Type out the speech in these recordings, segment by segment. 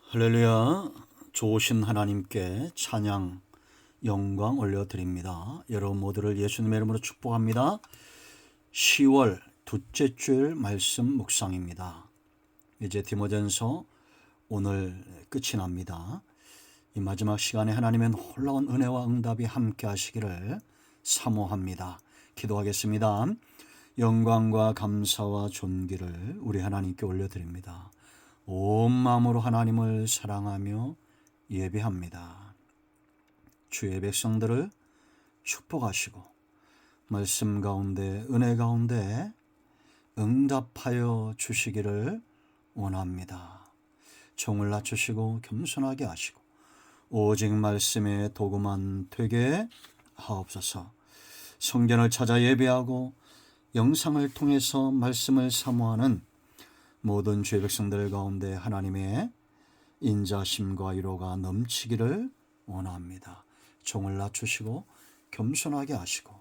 할렐루야. 좋으신 하나님께 찬양, 영광 올려드립니다. 여러분 모두를 예수님의 이름으로 축복합니다. 10월 둘째 주일 말씀 묵상입니다. 이제 디모데전서 오늘 끝이 납니다. 이 마지막 시간에 하나님의 놀라운 은혜와 응답이 함께 하시기를 사모합니다. 기도하겠습니다. 영광과 감사와 존귀를 우리 하나님께 올려드립니다. 온 마음으로 하나님을 사랑하며 예배합니다. 주의 백성들을 축복하시고 말씀 가운데 은혜 가운데 응답하여 주시기를 원합니다. 종을 낮추시고 겸손하게 하시고 오직 말씀의 도구만 되게 하옵소서. 성전을 찾아 예배하고 영상을 통해서 말씀을 사모하는 모든 주의 백성들 가운데 하나님의 인자심과 위로가 넘치기를 원합니다. 종을 낮추시고 겸손하게 하시고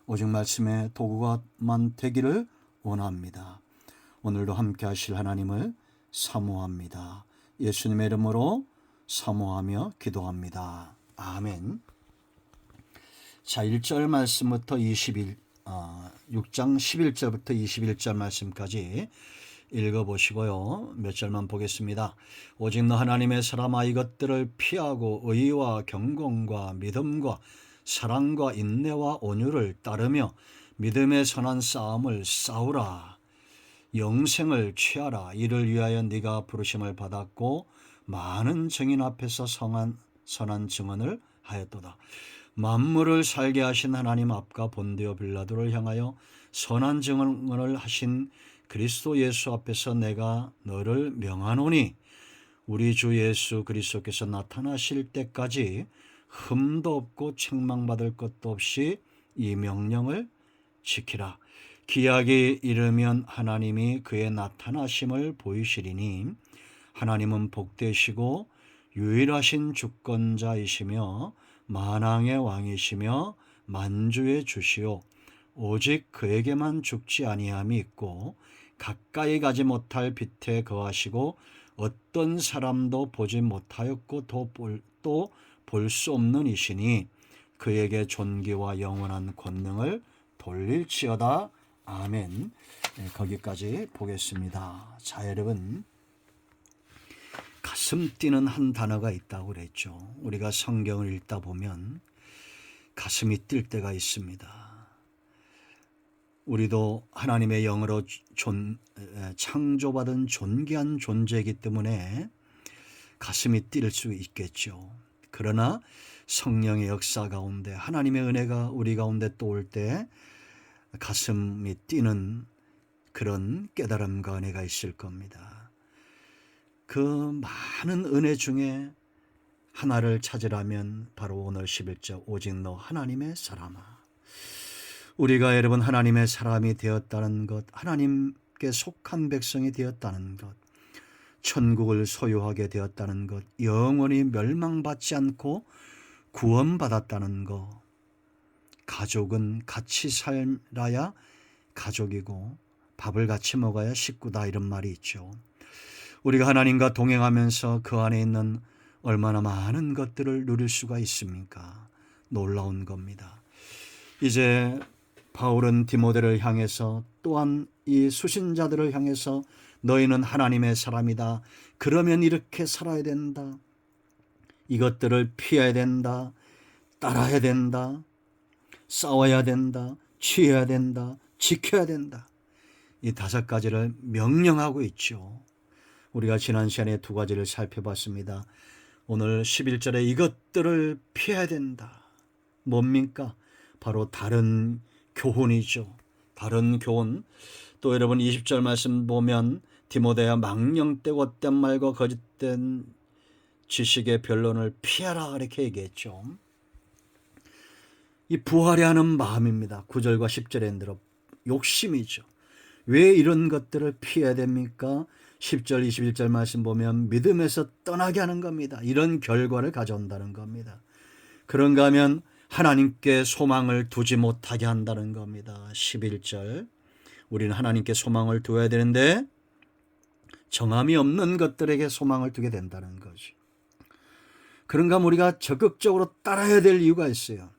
오직 말씀의 도구가만 되기를 원합니다. 오늘도 함께 하실 하나님을 사모합니다. 예수님의 이름으로 사모하며 기도합니다. 아멘. 자, 1절 말씀부터 6장 11절부터 21절 말씀까지 읽어보시고요. 몇 절만 보겠습니다. 오직 너 하나님의 사람아 이것들을 피하고 의와 경건과 믿음과 사랑과 인내와 온유를 따르며 믿음의 선한 싸움을 싸우라. 영생을 취하라. 이를 위하여 네가 부르심을 받았고 많은 증인 앞에서 선한 증언을 하였도다. 만물을 살게 하신 하나님 앞과 본디오 빌라도를 향하여 선한 증언을 하신 그리스도 예수 앞에서 내가 너를 명하노니 우리 주 예수 그리스도께서 나타나실 때까지 흠도 없고 책망받을 것도 없이 이 명령을 지키라. 기약이 이르면 하나님이 그의 나타나심을 보이시리니 하나님은 복되시고 유일하신 주권자이시며 만왕의 왕이시며 만주의 주시오. 오직 그에게만 죽지 아니함이 있고 가까이 가지 못할 빛에 거하시고 어떤 사람도 보지 못하였고 또 볼 수 없는 이시니 그에게 존귀와 영원한 권능을 돌릴지어다. 아멘. 네, 거기까지 보겠습니다. 자, 여러분, 가슴 뛰는 한 단어가 있다고 그랬죠. 우리가 성경을 읽다 보면 가슴이 뛸 때가 있습니다. 우리도 하나님의 영으로 창조받은 존귀한 존재이기 때문에 가슴이 뛸 수 있겠죠. 그러나 성령의 역사 가운데 하나님의 은혜가 우리 가운데 또 올 때 가슴이 뛰는 그런 깨달음과 은혜가 있을 겁니다. 그 많은 은혜 중에 하나를 찾으라면 바로 오늘 11절 오직 너 하나님의 사람아. 우리가 여러분 하나님의 사람이 되었다는 것, 하나님께 속한 백성이 되었다는 것, 천국을 소유하게 되었다는 것, 영원히 멸망받지 않고 구원받았다는 것, 가족은 같이 살아야 가족이고 밥을 같이 먹어야 식구다 이런 말이 있죠. 우리가 하나님과 동행하면서 그 안에 있는 얼마나 많은 것들을 누릴 수가 있습니까? 놀라운 겁니다. 이제 바울은 디모데를 향해서 또한 이 수신자들을 향해서 너희는 하나님의 사람이다. 그러면 이렇게 살아야 된다. 이것들을 피해야 된다. 따라야 된다. 싸워야 된다. 취해야 된다. 지켜야 된다. 이 5가지를 명령하고 있죠. 우리가 지난 시간에 2가지를 살펴봤습니다. 오늘 11절에 이것들을 피해야 된다. 뭡니까? 바로 다른 교훈이죠. 다른 교훈. 또 여러분 20절 말씀 보면 디모데야 망령되고 헛된 말과 거짓된 지식의 변론을 피하라 이렇게 얘기했죠. 이 부하려 하는 마음입니다. 9절과 10절에 들어 욕심이죠. 왜 이런 것들을 피해야 됩니까? 10절 21절 말씀 보면 믿음에서 떠나게 하는 겁니다. 이런 결과를 가져온다는 겁니다. 그런가 하면 하나님께 소망을 두지 못하게 한다는 겁니다. 11절 우리는 하나님께 소망을 두어야 되는데 정함이 없는 것들에게 소망을 두게 된다는 거지. 그런가 하면 우리가 적극적으로 따라야 될 이유가 있어요.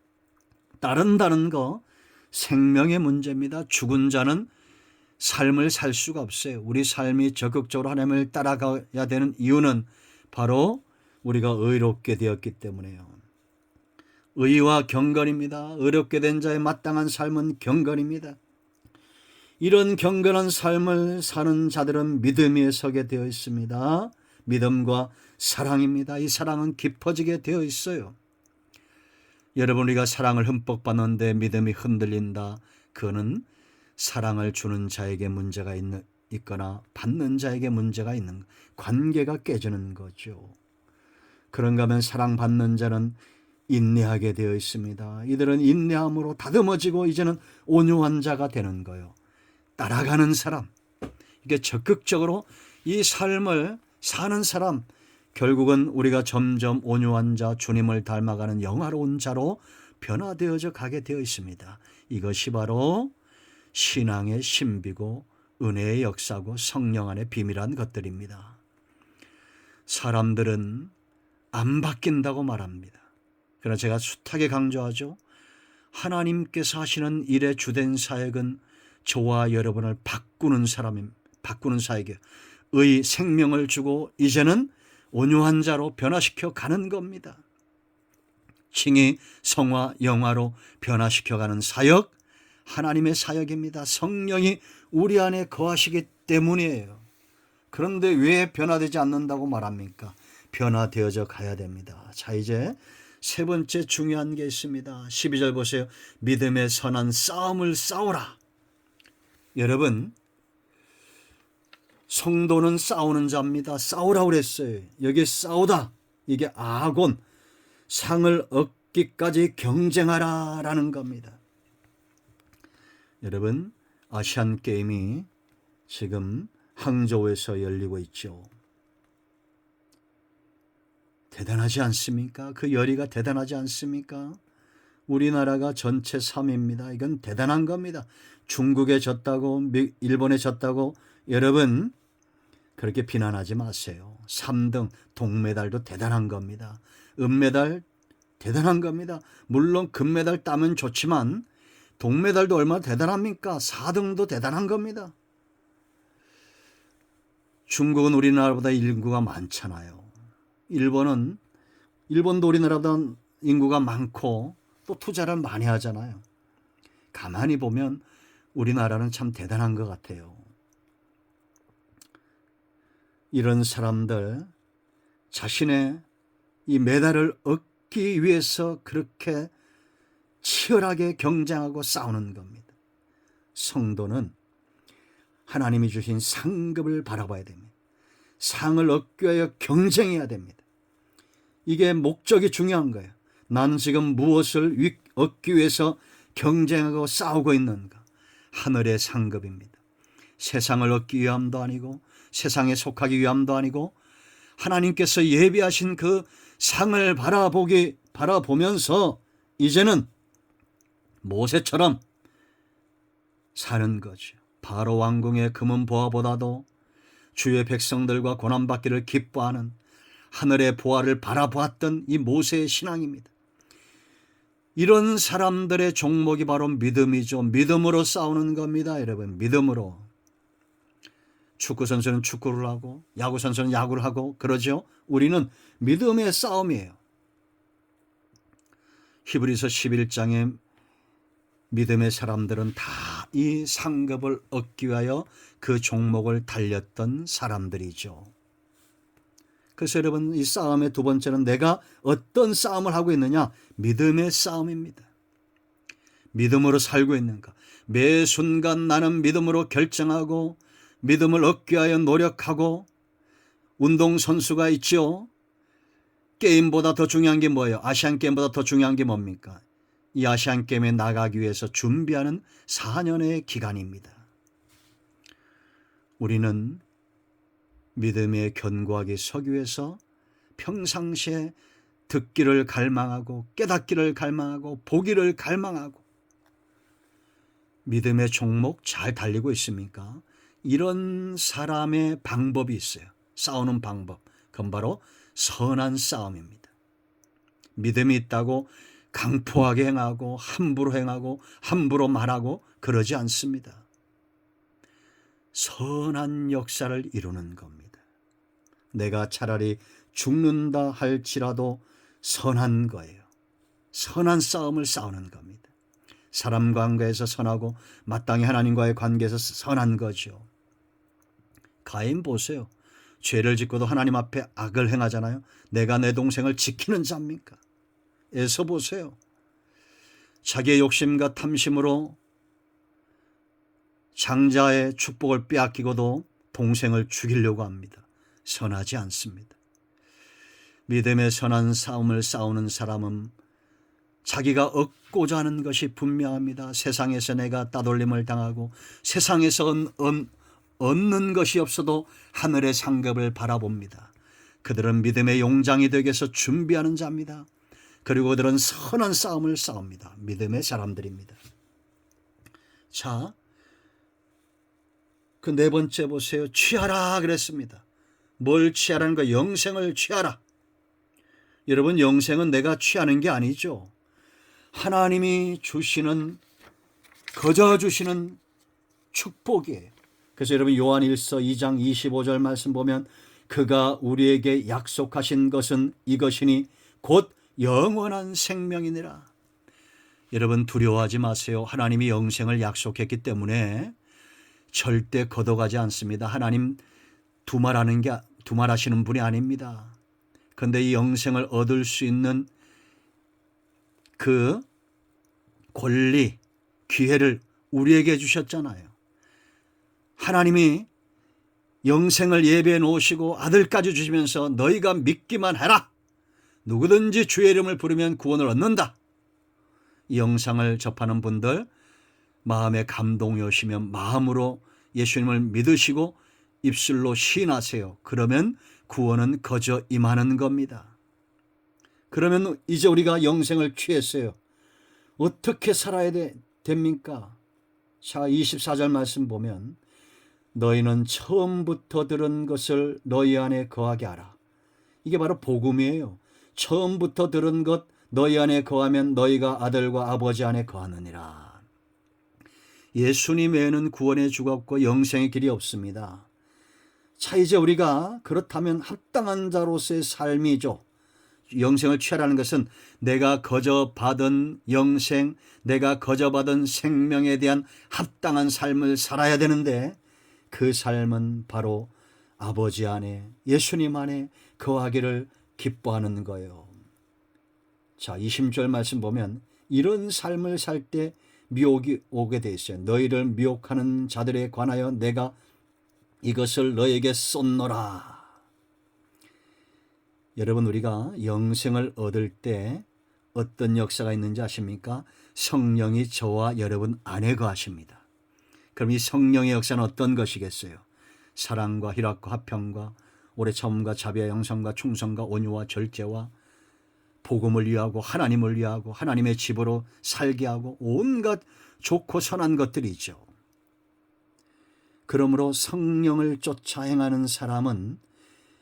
따른다는 거 생명의 문제입니다. 죽은 자는 삶을 살 수가 없어요. 우리 삶이 적극적으로 하나님을 따라가야 되는 이유는 바로 우리가 의롭게 되었기 때문에요. 의와 경건입니다. 의롭게 된 자의 마땅한 삶은 경건입니다. 이런 경건한 삶을 사는 자들은 믿음 위에 서게 되어 있습니다. 믿음과 사랑입니다. 이 사랑은 깊어지게 되어 있어요. 여러분, 우리가 사랑을 흠뻑 받는데 믿음이 흔들린다. 그거는 사랑을 주는 자에게 문제가 있거나 받는 자에게 문제가 있는, 관계가 깨지는 거죠. 그런가 하면 사랑받는 자는 인내하게 되어 있습니다. 이들은 인내함으로 다듬어지고 이제는 온유한 자가 되는 거예요. 따라가는 사람, 이게 적극적으로 이 삶을 사는 사람, 결국은 우리가 점점 온유한 자, 주님을 닮아가는 영화로운 자로 변화되어져 가게 되어 있습니다. 이것이 바로 신앙의 신비고 은혜의 역사고 성령 안의 비밀한 것들입니다. 사람들은 안 바뀐다고 말합니다. 그러나 제가 숱하게 강조하죠. 하나님께서 하시는 일의 주된 사역은 저와 여러분을 바꾸는 사역이에요. 의 생명을 주고 이제는 온유한 자로 변화시켜 가는 겁니다. 칭의 성화 영화로 변화시켜 가는 사역, 하나님의 사역입니다. 성령이 우리 안에 거하시기 때문이에요. 그런데 왜 변화되지 않는다고 말합니까? 변화되어져 가야 됩니다. 자, 이제 세 번째 중요한 게 있습니다. 12절 보세요. 믿음의 선한 싸움을 싸우라. 여러분, 성도는 싸우는 자입니다. 싸우라고 그랬어요. 여기 싸우다, 이게 아곤, 상을 얻기까지 경쟁하라 라는 겁니다. 여러분, 아시안 게임이 지금 항저우에서 열리고 있죠. 대단하지 않습니까? 그 열의가 대단하지 않습니까? 우리나라가 전체 3위입니다. 이건 대단한 겁니다. 중국에 졌다고, 일본에 졌다고, 여러분 그렇게 비난하지 마세요. 3등 동메달도 대단한 겁니다. 은메달 대단한 겁니다. 물론 금메달 따면 좋지만 동메달도 얼마나 대단합니까? 4등도 대단한 겁니다. 중국은 우리나라보다 인구가 많잖아요. 일본도 우리나라보다 인구가 많고 또 투자를 많이 하잖아요. 가만히 보면 우리나라는 참 대단한 것 같아요. 이런 사람들 자신의 이 메달을 얻기 위해서 그렇게 치열하게 경쟁하고 싸우는 겁니다. 성도는 하나님이 주신 상급을 바라봐야 됩니다. 상을 얻기 위하여 경쟁해야 됩니다. 이게 목적이 중요한 거예요. 나는 지금 무엇을 얻기 위해서 경쟁하고 싸우고 있는가? 하늘의 상급입니다. 세상을 얻기 위함도 아니고 세상에 속하기 위함도 아니고 하나님께서 예비하신 그 상을 바라보면서 이제는 모세처럼 사는 거죠. 바로 왕궁의 금은 보화보다도 주의 백성들과 고난받기를 기뻐하는 하늘의 보화를 바라보았던 이 모세의 신앙입니다. 이런 사람들의 종목이 바로 믿음이죠. 믿음으로 싸우는 겁니다, 여러분. 믿음으로. 축구 선수는 축구를 하고 야구 선수는 야구를 하고 그러죠. 우리는 믿음의 싸움이에요. 히브리서 11장에 믿음의 사람들은 다 이 상급을 얻기 위하여 그 종목을 달렸던 사람들이죠. 그래서 여러분, 이 싸움의 두 번째는 내가 어떤 싸움을 하고 있느냐? 믿음의 싸움입니다. 믿음으로 살고 있는가? 매 순간 나는 믿음으로 결정하고 믿음을 얻기 위하여 노력하고, 운동선수가 있죠. 게임보다 더 중요한 게 뭐예요? 아시안 게임보다 더 중요한 게 뭡니까? 이 아시안 게임에 나가기 위해서 준비하는 4년의 기간입니다. 우리는 믿음에 견고하게 서기 위해서 평상시에 듣기를 갈망하고 깨닫기를 갈망하고 보기를 갈망하고, 믿음의 종목 잘 달리고 있습니까? 이런 사람의 방법이 있어요. 싸우는 방법. 그건 바로 선한 싸움입니다. 믿음이 있다고 강포하게 행하고 함부로 행하고 함부로 말하고 그러지 않습니다. 선한 역사를 이루는 겁니다. 내가 차라리 죽는다 할지라도 선한 거예요. 선한 싸움을 싸우는 겁니다. 사람 관계에서 선하고 마땅히 하나님과의 관계에서 선한 거죠. 가인 보세요. 죄를 짓고도 하나님 앞에 악을 행하잖아요. 내가 내 동생을 지키는 자입니까? 에서 보세요. 자기의 욕심과 탐심으로 장자의 축복을 빼앗기고도 동생을 죽이려고 합니다. 선하지 않습니다. 믿음의 선한 싸움을 싸우는 사람은 자기가 얻고자 하는 것이 분명합니다. 세상에서 내가 따돌림을 당하고 세상에서 얻는 것이 없어도 하늘의 상급을 바라봅니다. 그들은 믿음의 용장이 되기 위해서 준비하는 자입니다. 그리고 그들은 선한 싸움을 싸웁니다. 믿음의 사람들입니다. 자, 그 네 번째 보세요. 취하라 그랬습니다. 뭘 취하라는 거? 영생을 취하라. 여러분, 영생은 내가 취하는 게 아니죠. 하나님이 주시는, 거저 주시는 축복이에요. 그래서 여러분, 요한일서 2장 25절 말씀 보면 그가 우리에게 약속하신 것은 이것이니 곧 영원한 생명이니라. 여러분, 두려워하지 마세요. 하나님이 영생을 약속했기 때문에 절대 걷어가지 않습니다. 하나님 두말하시는 분이 아닙니다. 그런데 이 영생을 얻을 수 있는 그 권리, 기회를 우리에게 주셨잖아요. 하나님이 영생을 예배해 놓으시고 아들까지 주시면서 너희가 믿기만 해라. 누구든지 주의 이름을 부르면 구원을 얻는다. 이 영상을 접하는 분들 마음에 감동이 오시면 마음으로 예수님을 믿으시고 입술로 시인하세요. 그러면 구원은 거저 임하는 겁니다. 그러면 이제 우리가 영생을 취했어요. 어떻게 살아야 됩니까? 자, 24절 말씀 보면 너희는 처음부터 들은 것을 너희 안에 거하게 하라. 이게 바로 복음이에요. 처음부터 들은 것 너희 안에 거하면 너희가 아들과 아버지 안에 거하느니라. 예수님 외에는 구원의 주가 없고 영생의 길이 없습니다. 자, 이제 우리가 그렇다면 합당한 자로서의 삶이죠. 영생을 취하라는 것은 내가 거저 받은 영생, 내가 거저 받은 생명에 대한 합당한 삶을 살아야 되는데 그 삶은 바로 아버지 안에, 예수님 안에 거하기를 기뻐하는 거예요. 자, 20절 말씀 보면 이런 삶을 살 때 미혹이 오게 돼 있어요. 너희를 미혹하는 자들에 관하여 내가 이것을 너에게 쏟노라. 여러분, 우리가 영생을 얻을 때 어떤 역사가 있는지 아십니까? 성령이 저와 여러분 안에 거하십니다. 그럼 이 성령의 역사는 어떤 것이겠어요? 사랑과 희락과 화평과 오래 참음과 자비와 영성과 충성과 온유와 절제와 복음을 위하고 하나님을 위하고 하나님의 집으로 살게 하고 온갖 좋고 선한 것들이죠. 그러므로 성령을 쫓아 행하는 사람은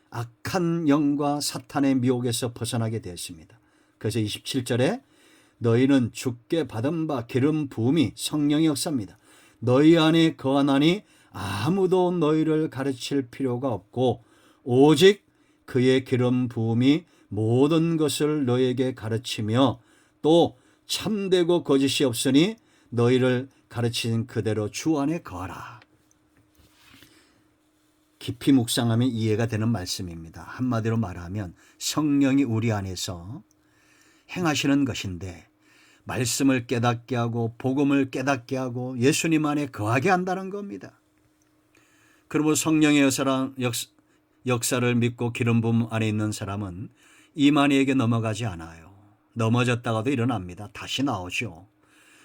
악한 영과 사탄의 미혹에서 벗어나게 되었습니다. 그래서 27절에 너희는 주께 받은 바 기름 부음이 성령의 역사입니다. 너희 안에 거하나니 아무도 너희를 가르칠 필요가 없고 오직 그의 기름 부음이 모든 것을 너희에게 가르치며 또 참되고 거짓이 없으니 너희를 가르치는 그대로 주 안에 거하라. 깊이 묵상하면 이해가 되는 말씀입니다. 한마디로 말하면 성령이 우리 안에서 행하시는 것인데 말씀을 깨닫게 하고 복음을 깨닫게 하고 예수님 안에 거하게 한다는 겁니다. 그리고 성령의 역사를 믿고 기름 부음 안에 있는 사람은 이만희에게 넘어가지 않아요. 넘어졌다가도 일어납니다. 다시 나오죠.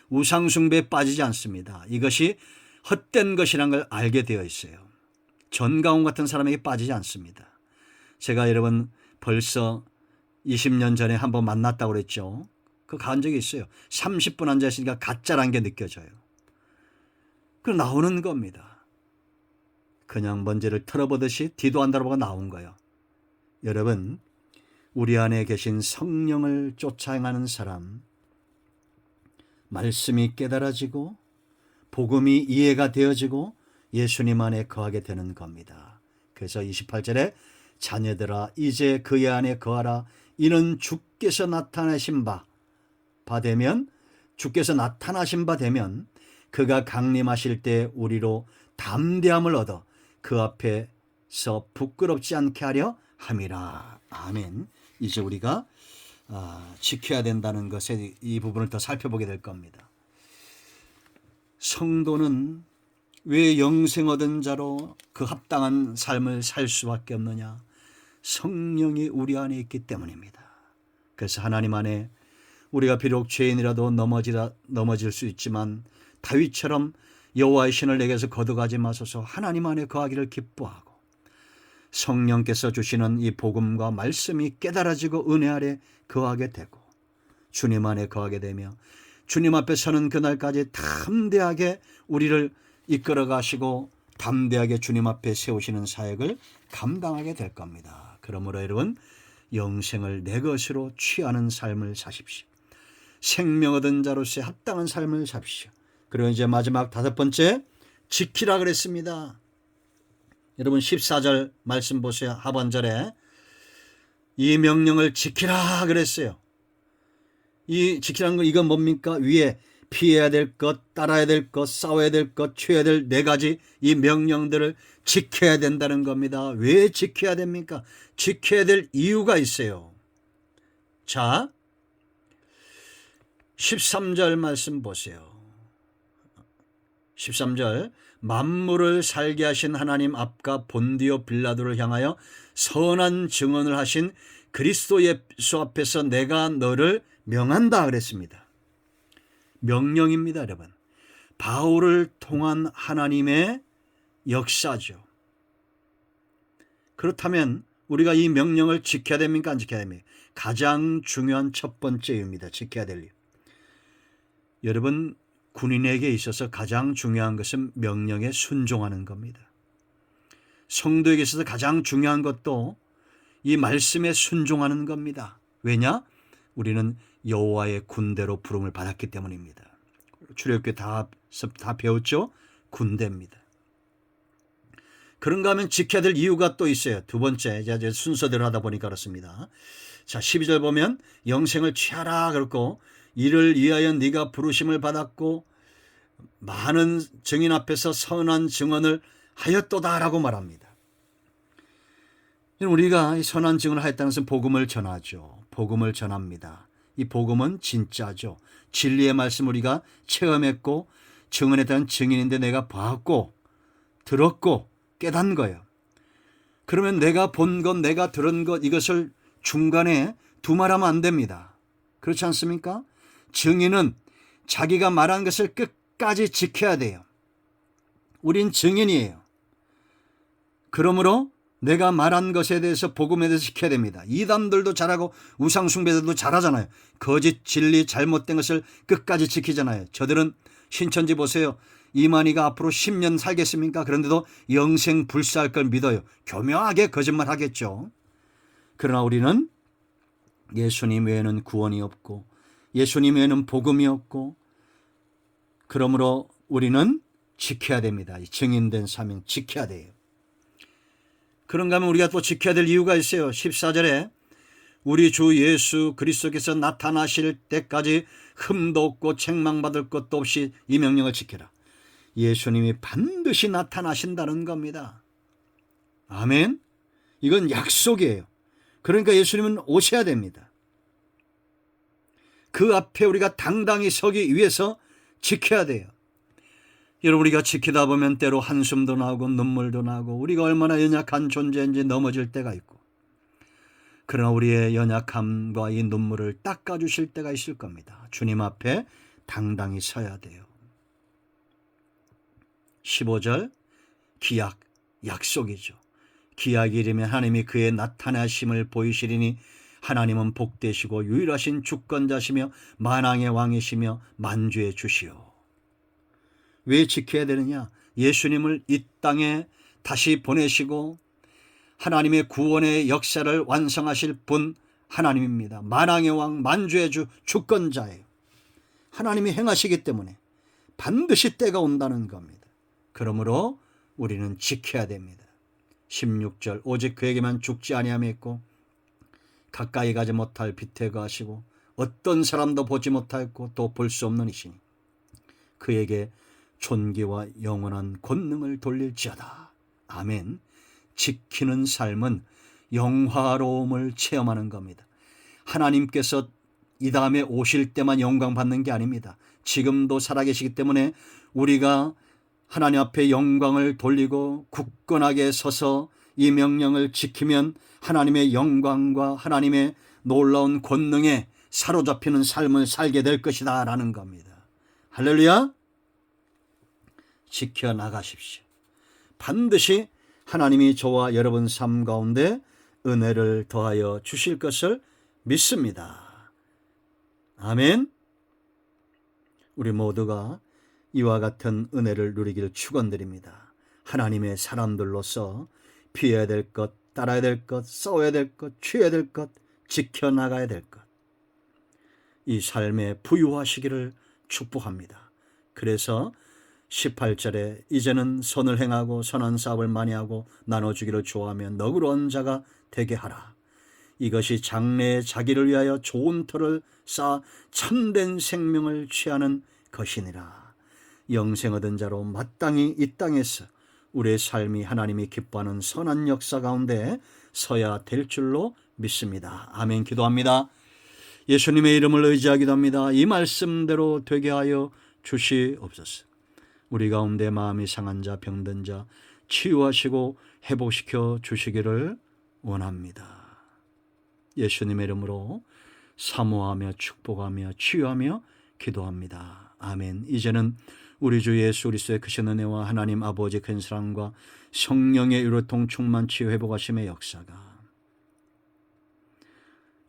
우상숭배에 빠지지 않습니다. 이것이 헛된 것이라는 걸 알게 되어 있어요. 전가온 같은 사람에게 빠지지 않습니다. 제가 여러분 벌써 20년 전에 한번 만났다고 그랬죠. 그 간 적이 있어요. 30분 앉아있으니까 가짜란 게 느껴져요. 그 나오는 겁니다. 그냥 먼지를 털어보듯이 뒤도 안 돌아보고 나온 거예요. 여러분, 우리 안에 계신 성령을 쫓아 행하는 사람, 말씀이 깨달아지고 복음이 이해가 되어지고 예수님 안에 거하게 되는 겁니다. 그래서 28절에 자녀들아 이제 그의 안에 거하라. 이는 주께서 나타나신 바 되면, 주께서 나타나신 바 되면 그가 강림하실 때 우리로 담대함을 얻어 그 앞에서 부끄럽지 않게 하려 함이라. 아멘. 이제 우리가 지켜야 된다는 것에 이 부분을 더 살펴보게 될 겁니다. 성도는 왜 영생 얻은 자로 그 합당한 삶을 살 수밖에 없느냐? 성령이 우리 안에 있기 때문입니다. 그래서 하나님 안에 우리가 비록 죄인이라도 넘어질 수 있지만 다윗처럼 여호와의 신을 내게서 거두가지 마소서, 하나님 안에 거하기를 기뻐하고 성령께서 주시는 이 복음과 말씀이 깨달아지고 은혜 아래 거하게 되고 주님 안에 거하게 되며 주님 앞에 서는 그날까지 담대하게 우리를 이끌어 가시고 담대하게 주님 앞에 세우시는 사역을 감당하게 될 겁니다. 그러므로 여러분, 영생을 내 것으로 취하는 삶을 사십시오. 생명 얻은 자로서의 합당한 삶을 사십시오. 그리고 이제 마지막 5번째, 지키라 그랬습니다. 여러분 14절 말씀 보세요. 하반절에 이 명령을 지키라 그랬어요. 이 지키라는 건 이건 뭡니까? 위에 피해야 될 것, 따라야 될 것, 싸워야 될 것, 취해야 될 4가지 이 명령들을 지켜야 된다는 겁니다. 왜 지켜야 됩니까? 지켜야 될 이유가 있어요. 자, 13절 말씀 보세요. 13절, 만물을 살게 하신 하나님 앞과 본디오 빌라도를 향하여 선한 증언을 하신 그리스도 예수 앞에서 내가 너를 명한다 그랬습니다. 명령입니다, 여러분. 바울을 통한 하나님의 역사죠. 그렇다면 우리가 이 명령을 지켜야 됩니까? 안 지켜야 됩니까? 가장 중요한 첫 번째 이유입니다. 지켜야 될 이유. 여러분, 군인에게 있어서 가장 중요한 것은 명령에 순종하는 겁니다. 성도에게 있어서 가장 중요한 것도 이 말씀에 순종하는 겁니다. 왜냐? 우리는 여호와의 군대로 부름을 받았기 때문입니다. 출애굽기 다 배웠죠? 군대입니다. 그런가 하면 지켜야 될 이유가 또 있어요. 두 번째, 이제 순서대로 하다 보니까 그렇습니다. 자, 12절 보면 영생을 취하라 그랬고 이를 위하여 네가 부르심을 받았고 많은 증인 앞에서 선한 증언을 하였도다라고 말합니다. 우리가 이 선한 증언을 하였다는 것은 복음을 전하죠. 복음을 전합니다. 이 복음은 진짜죠. 진리의 말씀 우리가 체험했고 증언에 대한 증인인데 내가 봤고 들었고 깨닫는 거예요. 그러면 내가 본 것, 내가 들은 것 이것을 중간에 두말하면 안 됩니다. 그렇지 않습니까? 증인은 자기가 말한 것을 끝까지 지켜야 돼요. 우린 증인이에요. 그러므로 내가 말한 것에 대해서 복음에 대해서 지켜야 됩니다. 이단들도 잘하고 우상숭배들도 잘하잖아요. 거짓 진리 잘못된 것을 끝까지 지키잖아요. 저들은 신천지 보세요. 이만희가 앞으로 10년 살겠습니까? 그런데도 영생 불사할 걸 믿어요. 교묘하게 거짓말 하겠죠. 그러나 우리는 예수님 외에는 구원이 없고 예수님 외에는 복음이 없고 그러므로 우리는 지켜야 됩니다. 증인된 사명 지켜야 돼요. 그런가 하면 우리가 또 지켜야 될 이유가 있어요. 14절에 우리 주 예수 그리스도께서 나타나실 때까지 흠도 없고 책망받을 것도 없이 이 명령을 지켜라. 예수님이 반드시 나타나신다는 겁니다. 아멘. 이건 약속이에요. 그러니까 예수님은 오셔야 됩니다. 그 앞에 우리가 당당히 서기 위해서 지켜야 돼요. 여러분, 우리가 지키다 보면 때로 한숨도 나고 눈물도 나고 우리가 얼마나 연약한 존재인지 넘어질 때가 있고 그러나 우리의 연약함과 이 눈물을 닦아주실 때가 있을 겁니다. 주님 앞에 당당히 서야 돼요. 15절 기약, 약속이죠. 기약이 이르면 하나님이 그의 나타나심을 보이시리니 하나님은 복되시고 유일하신 주권자시며 만왕의 왕이시며 만주의 주시오. 왜 지켜야 되느냐? 예수님을 이 땅에 다시 보내시고 하나님의 구원의 역사를 완성하실 분 하나님입니다. 만왕의 왕, 만주의 주, 주권자예요. 하나님이 행하시기 때문에 반드시 때가 온다는 겁니다. 그러므로 우리는 지켜야 됩니다. 16절 오직 그에게만 죽지 아니하였고 가까이 가지 못할 빛에 거하시고 어떤 사람도 보지 못하였고 또 볼 수 없는 이시니 그에게 존귀와 영원한 권능을 돌릴지어다. 아멘. 지키는 삶은 영화로움을 체험하는 겁니다. 하나님께서 이 다음에 오실 때만 영광 받는 게 아닙니다. 지금도 살아계시기 때문에 우리가 하나님 앞에 영광을 돌리고 굳건하게 서서 이 명령을 지키면 하나님의 영광과 하나님의 놀라운 권능에 사로잡히는 삶을 살게 될 것이다 라는 겁니다. 할렐루야. 지켜나가십시오. 반드시 하나님이 저와 여러분 삶 가운데 은혜를 더하여 주실 것을 믿습니다. 아멘. 우리 모두가 이와 같은 은혜를 누리기를 축원드립니다. 하나님의 사람들로서 피해야 될 것, 따라야 될 것, 싸워야 될 것, 취해야 될 것, 지켜나가야 될 것, 이 삶에 부유하시기를 축복합니다. 그래서 18절에 이제는 선을 행하고 선한 사업을 많이 하고 나눠주기를 좋아하며 너그러운 자가 되게 하라. 이것이 장래에 자기를 위하여 좋은 터를 쌓아 참된 생명을 취하는 것이니라. 영생 얻은 자로 마땅히 이 땅에서 우리의 삶이 하나님이 기뻐하는 선한 역사 가운데 서야 될 줄로 믿습니다. 아멘. 기도합니다. 예수님의 이름을 의지하기도 합니다. 이 말씀대로 되게 하여 주시옵소서. 우리 가운데 마음이 상한 자, 병든 자 치유하시고 회복시켜 주시기를 원합니다. 예수님의 이름으로 사모하며 축복하며 치유하며 기도합니다. 아멘. 이제는 우리 주 예수 그리스도의 크신 은혜와 하나님 아버지 큰 사랑과 성령의 유로통 충만 치유 회복하심의 역사가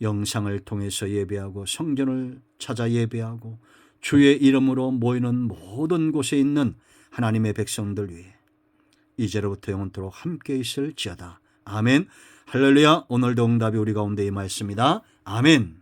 영상을 통해서 예배하고 성전을 찾아 예배하고 주의 이름으로 모이는 모든 곳에 있는 하나님의 백성들 위해 이제로부터 영원토록 함께 있을지어다. 아멘. 할렐루야. 오늘도 응답이 우리 가운데 임하였습니다. 아멘.